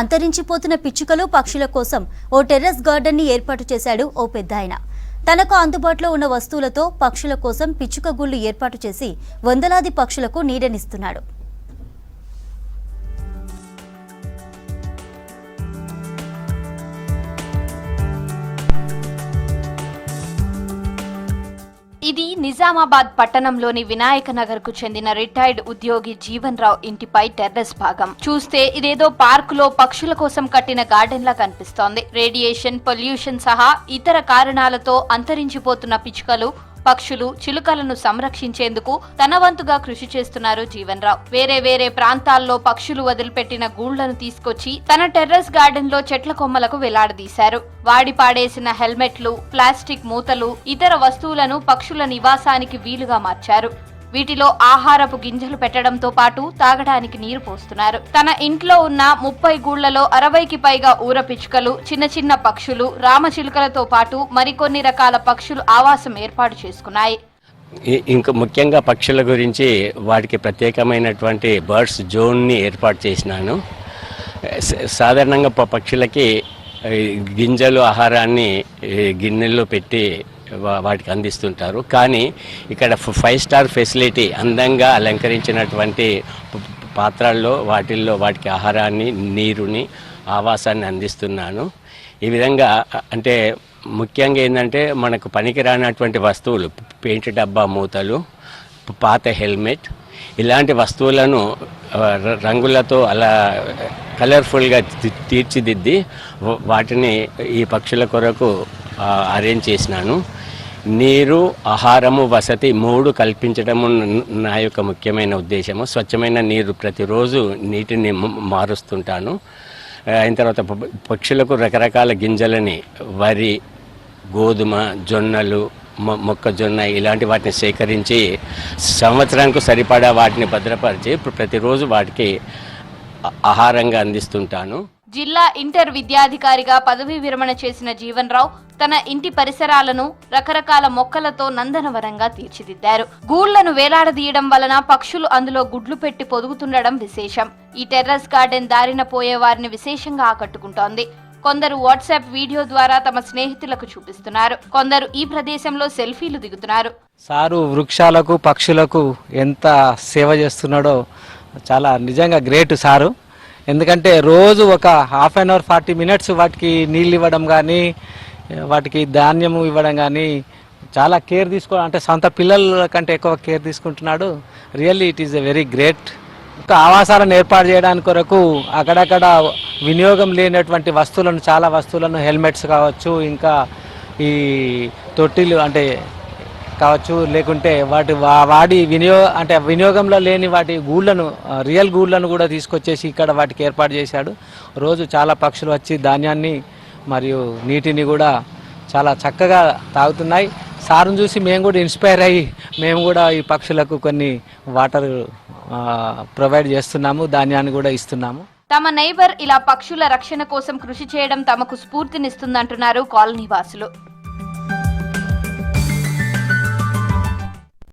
అంతరించిపోతున్న పిచ్చుకలు పక్షుల కోసం ఓ టెర్రస్ గార్డెన్ ని ఏర్పాటు చేశాడు ఓ పెద్దాయన. తనకు అందుబాటులో ఉన్న వస్తువులతో పక్షుల కోసం పిచ్చుక గూళ్లు ఏర్పాటు చేసి వందలాది పక్షులకు నీడనిస్తున్నాడు. ఇది నిజామాబాద్ పట్టణంలోని వినాయక నగర్ కు చెందిన రిటైర్డ్ ఉద్యోగి జీవన్ రావు ఇంటిపై టెర్రస్ భాగం. చూస్తే ఇదేదో పార్కులో పక్షుల కోసం కట్టిన గార్డెన్ లా కనిపిస్తోంది. రేడియేషన్, పొల్యూషన్ సహా ఇతర కారణాలతో అంతరించిపోతున్న పిచ్చుకలు, పక్షులు, చిలుకలను సంరక్షించేందుకు తన వంతుగా కృషి చేస్తున్నారు జీవన్ రావు. వేరే ప్రాంతాల్లో పక్షులు వదిలిపెట్టిన గూళ్లను తీసుకొచ్చి తన టెర్రస్ గార్డెన్ లో చెట్ల కొమ్మలకు వేలాడదీశారు. వాడి పాడేసిన హెల్మెట్లు, ప్లాస్టిక్ మూతలు, ఇతర వస్తువులను పక్షుల నివాసానికి వీలుగా మార్చారు. వీటిలో ఆహారపు గింజలు పెట్టడంతో పాటు తాగడానికి నీరు పోస్తున్నారు. తన ఇంట్లో ఉన్న 30 గూళ్లలో 60కి పైగా ఊర పిచ్చుకలు, చిన్న పక్షులు, రామచిలుకలతో పాటు మరికొన్ని రకాల పక్షులు ఆవాసం ఏర్పాటు చేసుకున్నాయి. ఇంకా ముఖ్యంగా పక్షుల గురించి వాటికి ప్రత్యేకమైనటువంటి బర్డ్స్ జోన్ని ఏర్పాటు చేసినాను. సాధారణంగా పక్షులకి గింజలు, ఆహారాన్ని గిన్నెల్లో పెట్టి వాటికి అందిస్తుంటారు. కానీ ఇక్కడ 5 స్టార్ ఫెసిలిటీ అందంగా అలంకరించినటువంటి పాత్రల్లో వాటికి ఆహారాన్ని, నీరుని, ఆవాసాన్ని అందిస్తున్నాను. ఈ విధంగా అంటే ముఖ్యంగా ఏంటంటే మనకు పనికి రానటువంటి వస్తువులు, పెయింట్ డబ్బా మూతలు, పాత హెల్మెట్, ఇలాంటి వస్తువులను రంగులతో అలా కలర్ఫుల్గా తీర్చిదిద్ది వాటిని ఈ పక్షుల కొరకు అరేంజ్ చేసినాను. నీరు, ఆహారము, వసతి 3 కల్పించడము నా యొక్క ముఖ్యమైన ఉద్దేశము. స్వచ్ఛమైన నీరు ప్రతిరోజు నీటిని మారుస్తుంటాను. అయిన తర్వాత పక్షులకు రకరకాల గింజలని, వరి, గోధుమ, జొన్నలు, మొక్కజొన్న ఇలాంటి వాటిని సేకరించి సంవత్సరానికి సరిపడా వాటిని భద్రపరిచి ప్రతిరోజు వాటికి ఆహారంగా అందిస్తుంటాను. జిల్లా ఇంటర్ విద్యాధికారిగా పదవీ విరమణ చేసిన జీవన్ రావు తన ఇంటి పరిసరాలను రకరకాల మొక్కలతో నందనవనంగా తీర్చిదిద్దారు. గూళ్లను వేలాడదీయడం వలన పక్షులు అందులో గుడ్లు పెట్టి పొదుగుతుండడం విశేషం. ఈ టెర్రస్ గార్డెన్ దారిన పోయే వారిని విశేషంగా ఆకట్టుకుంటోంది. కొందరు వాట్సాప్ వీడియో ద్వారా తమ స్నేహితులకు చూపిస్తున్నారు. కొందరు ఈ ప్రదేశంలో సెల్ఫీలు దిగుతున్నారు. సారు వృక్షాలకు, పక్షులకు ఎంత సేవ చేస్తున్నాడో చాలా నిజంగా గ్రేట్ సారు. ఎందుకంటే రోజు ఒక ½ అన్ అవర్ 40 మినిట్స్ వాటికి నీళ్ళు ఇవ్వడం కానీ, వాటికి ధాన్యము ఇవ్వడం కానీ చాలా కేర్ అంటే సొంత పిల్లల కంటే ఎక్కువ కేర్ తీసుకుంటున్నాడు. Really it is a very great. ఆవాసాలను ఏర్పాటు చేయడానికి కొరకు అక్కడక్కడ వినియోగం లేనటువంటి వస్తువులను, చాలా వస్తువులను, హెల్మెట్స్ కావచ్చు, ఇంకా ఈ తొట్టిలు అంటే కావచ్చు, లేకుంటే వాడి వినియోగంలో లేని వాటి గూళ్లను, రియల్ గూళ్లను కూడా తీసుకొచ్చేసి ఇక్కడ వాటికి ఏర్పాటు చేశాడు. రోజు చాలా పక్షులు వచ్చి ధాన్యాన్ని మరియు నీటిని కూడా చాలా చక్కగా తాగుతున్నాయి. సారును చూసి మేము కూడా ఇన్స్పైర్ అయ్యి మేము కూడా ఈ పక్షులకు కొన్ని వాటర్ ప్రొవైడ్ చేస్తున్నాము, ధాన్యాన్ని కూడా ఇస్తున్నాము. తమ నైబర్ ఇలా పక్షుల రక్షణ కోసం కృషి చేయడం తమకు స్ఫూర్తినిస్తుందంటున్నారు కాలనీ వాసులు.